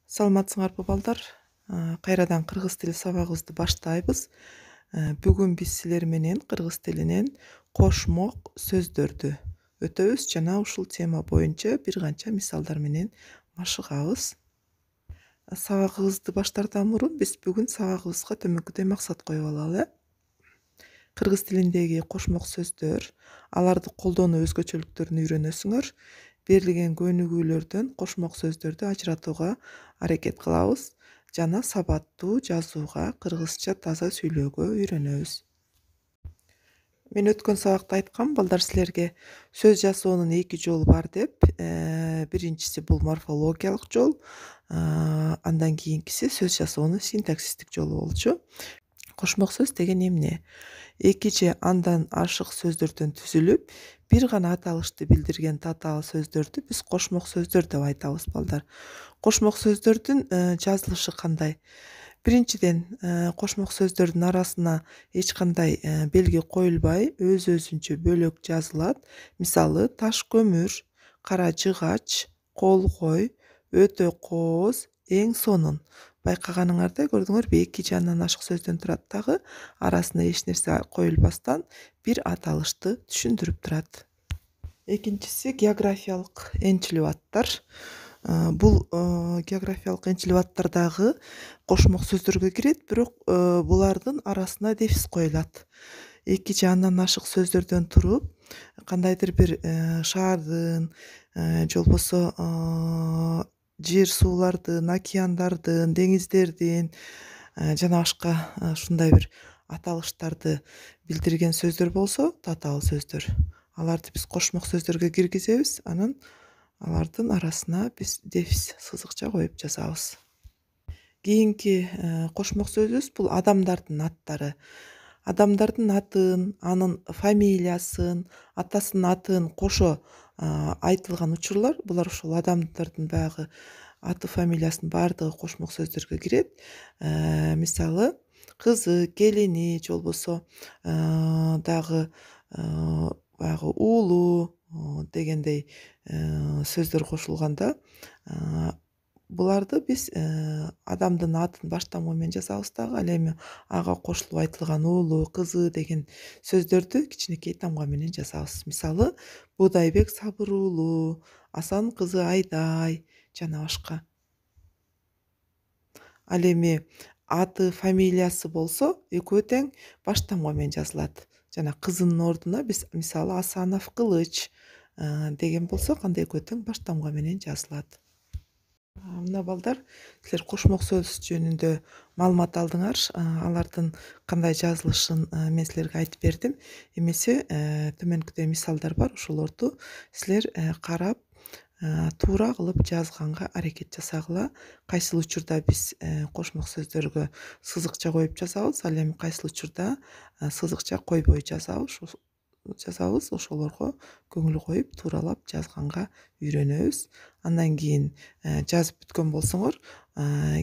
Саламатсыңарбы балдар? Кайрадан кыргыз тили сабагыбызды баштайбыз. Бүгүн биз силер менен кыргыз тилинен кошмок сөздөрдү өтөбүз жана ушул тема боюнча бир канча мисалдар менен машыгабыз. Сабагыбызды баштаардан мурун биз бүгүн сабагыбызга төмөнкүдөй максат коюп алалы. Кыргыз тилиндеги кошмок сөздөр, аларды колдонуу өзгөчөлүктөрүн үйрөнөсүңөр. Берилген көнүгүүлөрдөн кошмок сөздөрдү ажыратууга аракет кылабыз жана сабаттуу жазууга, кыргызча таза сүйлөөгө үйрөнөбүз. Мен өткөн сабакта айткам, балдар, силерге сөз жасоонун эки жолу бар деп. Биринчиси бул морфологиялык жол, андан кийинкиси сөз жасоонун синтаксистик жолу болчу. Кошмок сөз деген эмне? Эки же андан ашык сөздөрдөн түзүлүп, бир гана аталышты билдирген татаал сөздөрдү биз кошмок сөздөр деп айтабыз, балдар. Кошмок сөздөрдүн жазылышы кандай? Биринчиден, кошмок сөздөрдүн арасына эч кандай белги коюлбай, өзүнчө бөлөк жазылат. Мисалы, таш көмүр, кара жыгач, колгой, өтө кооз, эң сонун. Байкаганыңардай, көрдүңөрбү, эки же андан ашык сөздөн турат дагы, арасына эч нерсе коюлбастан бир аталышты түшүндүрүп турат. Экинчиси географиялык энчилип аттар. Бул географиялык энчилип аттар дагы кошмок сөздөргө кирет, бирок булардын арасына дефис коюлат. Эки же андан ашык сөздөрдөн туруп, кандайдыр бир шаардын же болбосо жер суулардын, океандардын, деңиздердин жана башка ушундай бир аталыштарды билдирген сөздөр болсо, татаал сөздөр. Аларды биз кошмок сөздөргө киргизебиз, анан алардын арасына биз дефис сызыкча коюп жазабыз. Кийинки кошмок сөзүбүз бул адамдардын аттары. Адамдардын атын, анын фамилиясын, атасынын атын кошо айтылган учурлар, булар ушул адамдардын баягы аты фамилиясынын баардыгы кошмок сөздөргө кирет. Мисалы, кызы, келини же болбосо дагы баягы уулу дегендей сөздөр кошулганда, буларды биз адамдын атын баш тамгы менен жазабыз дагы, ал эми ага кошулуп айтылган уулу, кызы деген сөздөрдү кичинекей тамга менен жазабыз. Мисалы, Будайбек Сабыр уулу, Асан кызы Айдай жана башка. Ал эми аты, фамилиясы болсо, экөө тең баш тамга менен жазылат. Жана кызынын ордуна биз мисалы Асанов Кылыч деген болсо, кандай экөө тең баш тамга менен жазылат. Мына балдар, силер кошмок сөз жөнүндө маалымат алдыңар. Алардын кандай жазылышын мен силерге айтып бердим. Эмесе төмөнкүдөй мисалдар бар, ошолорду силер карап, туура кылып жазганга аракет жасагыла. Кайсыл учурда биз кошмок сөздөргө сызыкча коюп жазабыз, ал эми кайсыл учурда сызыкча койбой жазабыз, ошолорго көңүл коюп, тууралап жазганга үйрөнөбүз. Андан кийин жазып бүткөн болсоңор,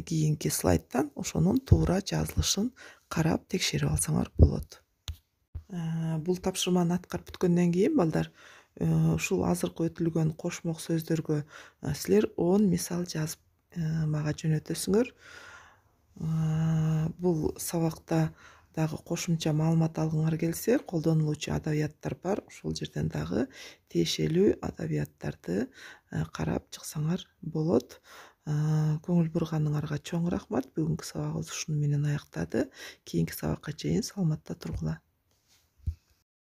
кийинки слайдтан ошонун туура жазылышын карап текшерип алсаңар болот. Бул тапшырманы аткарып бүткөндөн кийин, балдар, ушул азыркы өтүлгөн кошмок сөздөргө силер 10 мисал жазып мага жөнөтөсүңөр. Бул сабакта дагы кошумча маалымат алгыңар келсе, колдонулуучу адабияттар бар. Ошол жерден дагы тиешелүү адабияттарды карап чыксаңар болот. Көңүл бурганыңарга чоң рахмат. Бүгүнкү сабагыбыз ушуну менен аяктады. Кийинки сабакка чейин саламатта тургула.